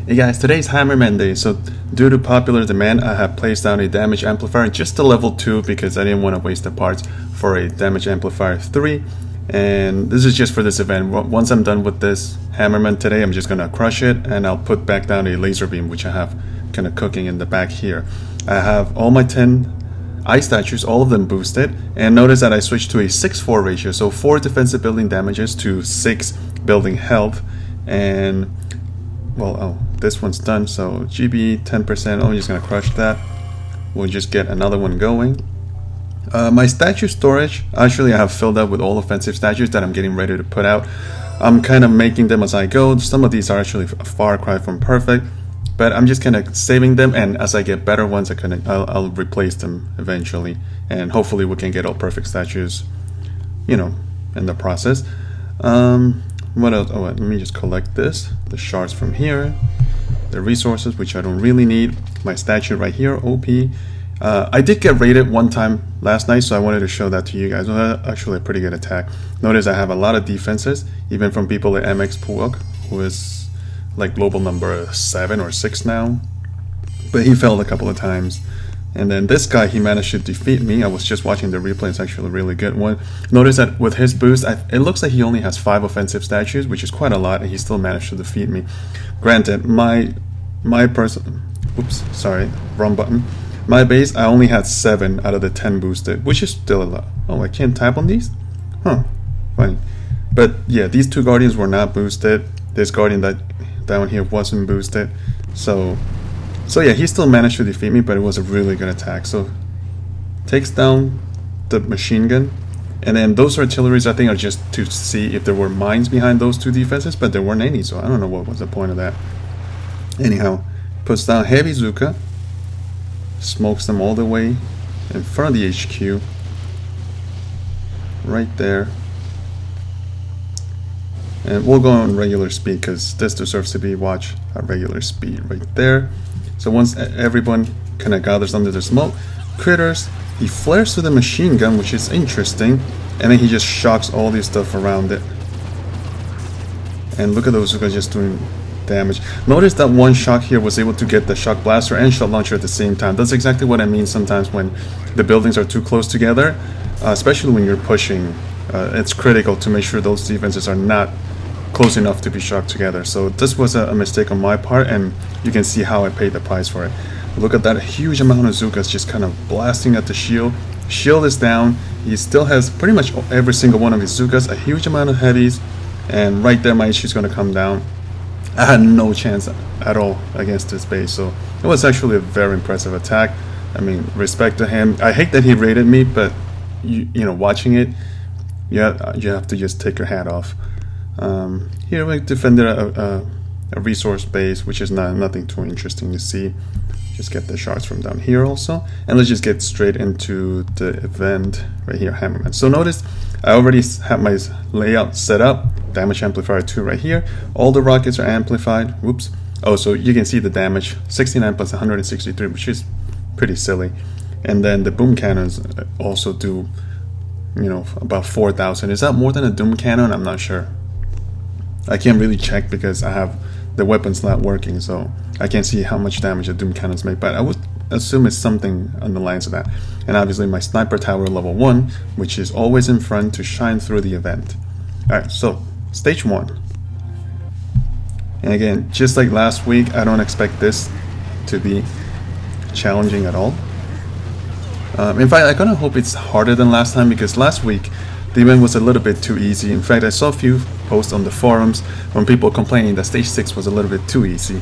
Hey guys, today's Hammerman day, so due to popular demand I have placed down a damage amplifier just to level 2 because I didn't want to waste the parts for a damage amplifier 3, and this is just for this event. Once I'm done with this Hammerman today, I'm just gonna crush it and I'll put back down a laser beam which I have kind of cooking in the back here. I have all my 10 ice statues, all of them boosted, and notice that I switched to a 6-4 ratio, so 4 defensive building damages to 6 building health. And well, this one's done, so GB 10%. I'm just gonna crush that. We'll just get another one going. My statue storage, actually I have filled up with all offensive statues that I'm getting ready to put out. I'm kind of making them as I go. Some of these are actually a far cry from perfect, but I'm just kind of saving them, and as I get better ones I'll replace them eventually, and hopefully we can get all perfect statues, you know, in the process. What else? Oh, let me just collect this, the shards from here, the resources which I don't really need, my statue right here, OP. I did get raided one time last night, so I wanted to show that to you guys. It was actually a pretty good attack. Notice I have a lot of defenses, even from people like MX Puok, who is like global number 7 or 6 now, but he failed a couple of times. And then this guy, he managed to defeat me. I was just watching the replay. It's actually a really good one. Notice that with his boost, it looks like he only has 5 offensive statues, which is quite a lot, and he still managed to defeat me. Granted, my person, oops, sorry, wrong button. My base, I only had 7 out of the 10 boosted, which is still a lot. Oh, I can't tap on these? Huh, funny. But yeah, these 2 guardians were not boosted. This guardian that down here wasn't boosted. So yeah, he still managed to defeat me, but it was a really good attack. So takes down the machine gun, and then those artilleries I think are just to see if there were mines behind those 2 defenses, but there weren't any, so I don't know what was the point of that. Anyhow, puts down heavy Zuka, smokes them all the way in front of the HQ, right there. And we'll go on regular speed because this deserves to be watched at regular speed right there. So once everyone kind of gathers under the smoke, Critters, he flares to the machine gun, which is interesting, and then he just shocks all this stuff around it. And look at those guys just doing damage. Notice that one shock here was able to get the shock blaster and shot launcher at the same time. That's exactly what I mean sometimes when the buildings are too close together, especially when you're pushing. It's critical to make sure those defenses are not close enough to be shocked together. So this was a mistake on my part, and you can see how I paid the price for it. Look at that huge amount of Zukas just kind of blasting at the shield. Shield is down. He still has pretty much every single one of his Zukas, a huge amount of heavies, and right there my issue is going to come down. I had no chance at all against this base, so it was actually a very impressive attack. I mean, respect to him. I hate that he raided me, but you know, watching it, you have to just take your hat off. Here we defended a resource base, which is nothing too interesting to see. Just get the shards from down here also, and let's just get straight into the event right here, Hammerman. So notice I already have my layout set up. Damage amplifier 2 right here. All the rockets are amplified. Whoops. Oh, so you can see the damage 69 plus 163, which is pretty silly. And then the boom cannons also do, you know, about 4,000. Is that more than a doom cannon? I'm not sure. I can't really check because I have the weapons not working, so I can't see how much damage the doom cannons make, but I would assume it's something on the lines of that. And obviously my sniper tower level 1, which is always in front to shine through the event. Alright, so stage 1. And again, just like last week, I don't expect this to be challenging at all. In fact, I kind of hope it's harder than last time, because last week the event was a little bit too easy. In fact, I saw a few posts on the forums when people complaining that stage 6 was a little bit too easy.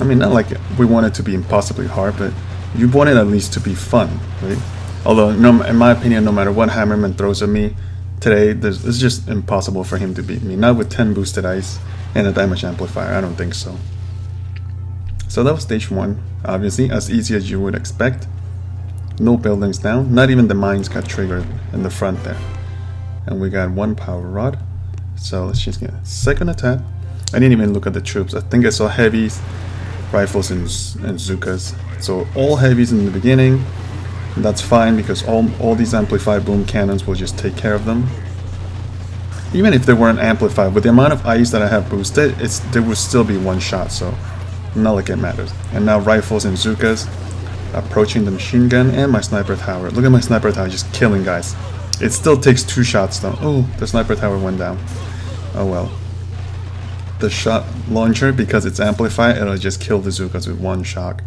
I mean, not like we want it to be impossibly hard, but you want it at least to be fun, right? Although, in my opinion, no matter what Hammerman throws at me today, it's just impossible for him to beat me. Not with 10 boosted ice and a damage amplifier, I don't think so. So that was stage 1, obviously, as easy as you would expect. No buildings down, not even the mines got triggered in the front there. And we got 1 power rod. So let's just get a second attack. I didn't even look at the troops. I think I saw heavies, rifles, and Zukas. So all heavies in the beginning. That's fine because all these amplified boom cannons will just take care of them. even if they weren't amplified, with the amount of ice that I have boosted, there would still be one shot, so not like it matters. And now rifles and Zukas approaching the machine gun and my sniper tower. Look at my sniper tower just killing guys. It still takes 2 shots though. Oh, the sniper tower went down. Oh well. The shot launcher, because it's amplified, it'll just kill the Zukas with 1 shock.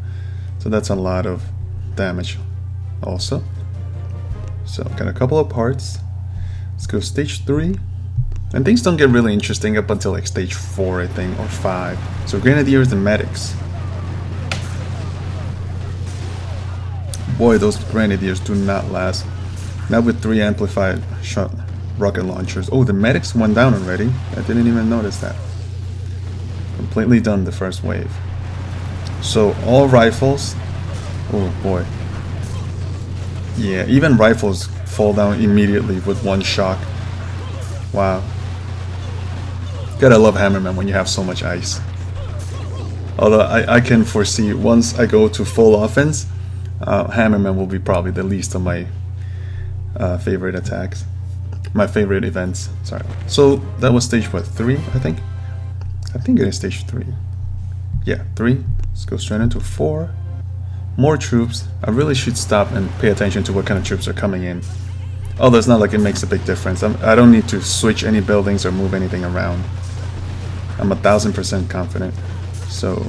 So that's a lot of damage also. So got a couple of parts. Let's go stage 3. And things don't get really interesting up until like stage 4, I think, or 5. So Grenadiers and Medics. Boy, those Grenadiers do not last. Not with 3 amplified shot rocket launchers. Oh, the Medics went down already. I didn't even notice that. Completely done the first wave. So all rifles. Oh boy. Yeah, even rifles fall down immediately with 1 shock. Wow. Gotta love Hammerman when you have so much ice. Although I can foresee once I go to full offense, Hammerman will be probably the least of my favorite attacks. My favorite events. Sorry. So that was stage what, 3, I think? I think it is stage 3. Yeah, 3. Let's go straight into 4. More troops. I really should stop and pay attention to what kind of troops are coming in. Although it's not like it makes a big difference. I don't need to switch any buildings or move anything around. I'm 1000% confident. So,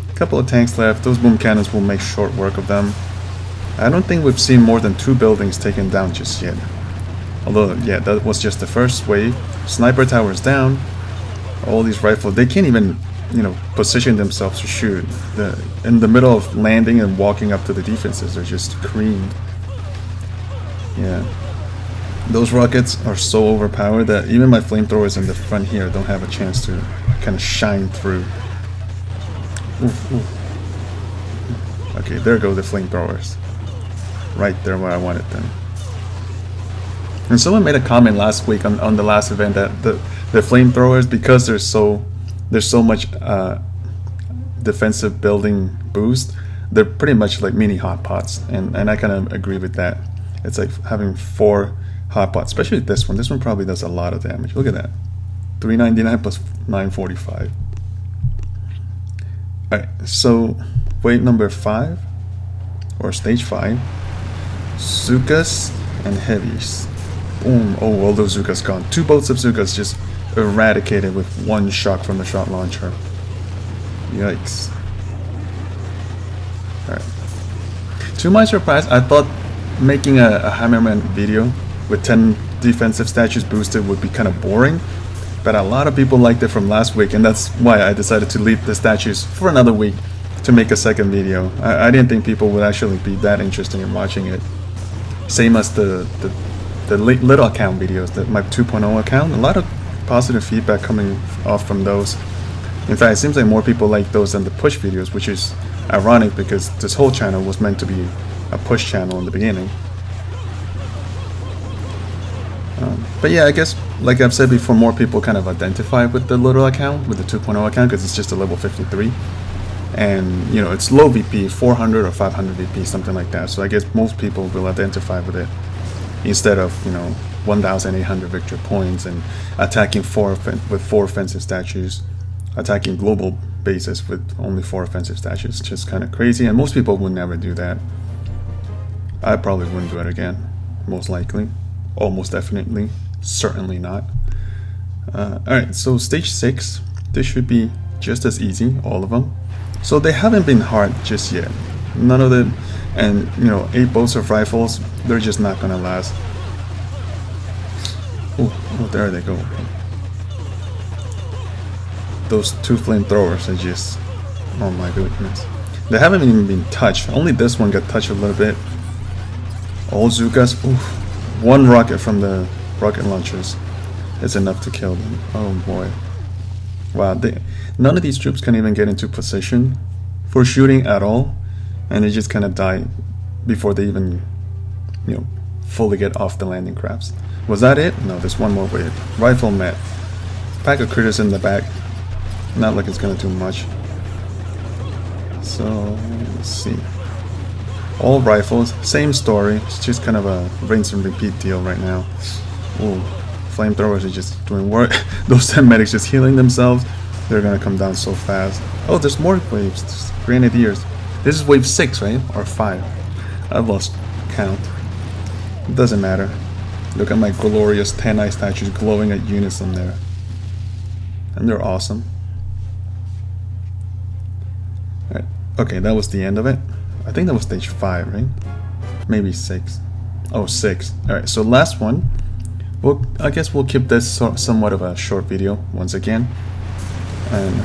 a couple of tanks left. Those boom cannons will make short work of them. I don't think we've seen more than 2 buildings taken down just yet. Although, yeah, that was just the first wave. Sniper towers down. All these rifles, they can't even, you know, position themselves to shoot. In the middle of landing and walking up to the defenses, they're just creamed. Yeah. Those rockets are so overpowered that even my flamethrowers in the front here don't have a chance to kind of shine through. Oof, oof. Okay, there go the flamethrowers. Right there where I wanted them. And someone made a comment last week on the last event that the flamethrowers, because there's so much defensive building boost, they're pretty much like mini hot pots, and I kind of agree with that. It's like having 4 hot pots, especially this one. This one probably does a lot of damage. Look at that, 399 plus 945. All right, so wave number 5 or stage 5, Zukas and heavies. Boom! Oh, all those Zukas gone. 2 boats of Zukas just eradicated with 1 shock from the shot launcher. Yikes. Alright. To my surprise, I thought making a Hammerman video with 10 defensive statues boosted would be kind of boring, but a lot of people liked it from last week, and that's why I decided to leave the statues for another week to make a second video. I didn't think people would actually be that interested in watching it. Same as the little account videos, my 2.0 account. A lot of positive feedback coming off from those. In fact, it seems like more people like those than the push videos, which is ironic because this whole channel was meant to be a push channel in the beginning. But yeah, I guess, like I've said before, more people kind of identify with the little account, with the 2.0 account, because it's just a level 53. And, you know, it's low VP, 400 or 500 VP, something like that. So I guess most people will identify with it, instead of, you know, 1,800 victory points and attacking with 4 offensive statues, attacking global bases with only 4 offensive statues. Just kind of crazy, and most people would never do that. I probably wouldn't do it again, most likely, almost definitely, certainly not. Alright, so stage 6, this should be just as easy, all of them. So they haven't been hard just yet, none of them. And, you know, 8 bolts of rifles, they're just not gonna last. Oh, there they go. Those 2 flamethrowers are just, oh my goodness. They haven't even been touched. Only this one got touched a little bit. All Zukas, oof. 1 rocket from the rocket launchers is enough to kill them. Oh boy. Wow, none of these troops can even get into position for shooting at all. And they just kind of die before they even, you know, fully get off the landing crafts. Was that it? No, there's one more wave. Rifle met. Pack of critters in the back. Not like it's gonna do much. So, let's see. All rifles, same story. It's just kind of a rinse and repeat deal right now. Ooh. flamethrowers are just doing work. Those 10 medics just healing themselves. They're gonna come down so fast. Oh, there's more waves. There's grenadiers. This is wave 6, right? Or 5. I've lost count. It doesn't matter. Look at my glorious 10 ice statues glowing at unison there. And they're awesome. Alright. Okay, that was the end of it. I think that was stage 5, right? Maybe 6. Oh, 6. Alright, so last one. Well, I guess we'll keep this somewhat of a short video once again. And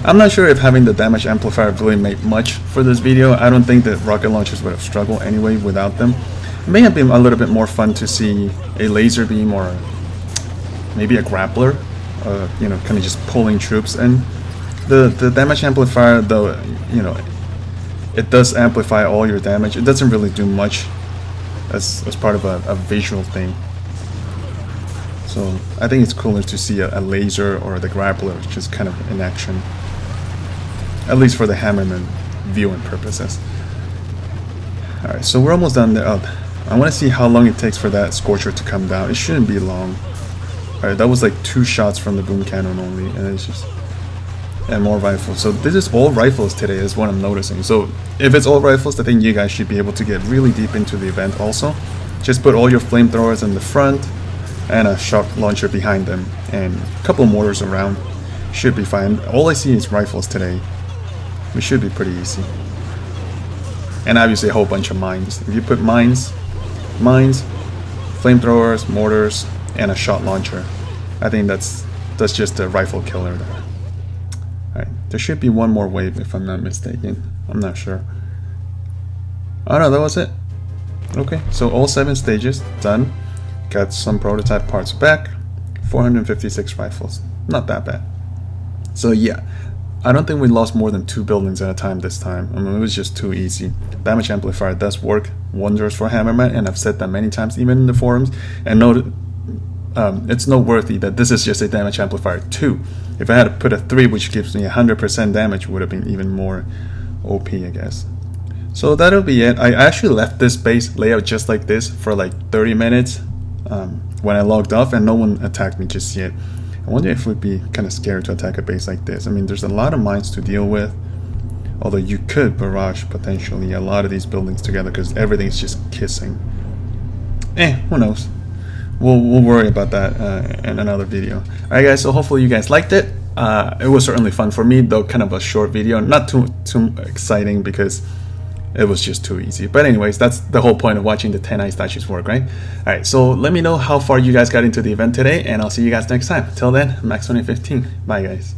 I'm not sure if having the damage amplifier really made much for this video. I don't think that rocket launchers would have struggled anyway without them. It may have been a little bit more fun to see a laser beam or maybe a grappler, you know, kind of just pulling troops. And the damage amplifier, though, you know, it does amplify all your damage. It doesn't really do much as part of a visual thing. So I think it's cooler to see a laser or the grappler just kind of in action. At least for the Hammerman viewing purposes. Alright, so we're almost done there. Oh, I want to see how long it takes for that Scorcher to come down. It shouldn't be long. Alright, that was like 2 shots from the boom cannon only, and it's just... And more rifles. So this is all rifles today is what I'm noticing. So if it's all rifles, I think you guys should be able to get really deep into the event also. Just put all your flamethrowers in the front and a shock launcher behind them and a couple mortars around. Should be fine. All I see is rifles today. We should be pretty easy. And obviously a whole bunch of mines. If you put mines, flamethrowers, mortars, and a shot launcher, I think that's just a rifle killer there. Alright, there should be one more wave if I'm not mistaken. I'm not sure. Oh no, that was it. Okay, so all 7 stages done. Got some prototype parts back. 456 rifles. Not that bad. So yeah, I don't think we lost more than 2 buildings at a time this time. I mean, it was just too easy. Damage amplifier does work wonders for Hammerman, and I've said that many times even in the forums. And note, it's noteworthy that this is just a damage amplifier 2. If I had to put a 3, which gives me 100% damage, would have been even more OP, I guess. So that'll be it. I actually left this base layout just like this for like 30 minutes when I logged off, and no one attacked me just yet. I wonder if it would be kind of scary to attack a base like this. I mean, there's a lot of mines to deal with, although you could barrage potentially a lot of these buildings together because everything's just kissing. Who knows? We'll worry about that in another video. Alright guys, so hopefully you guys liked it. It was certainly fun for me, though kind of a short video. Not too exciting because it was just too easy. But anyways, that's the whole point of watching the 10 ice statues work, right? Alright, so let me know how far you guys got into the event today, and I'll see you guys next time. Till then, Max2015. Bye guys.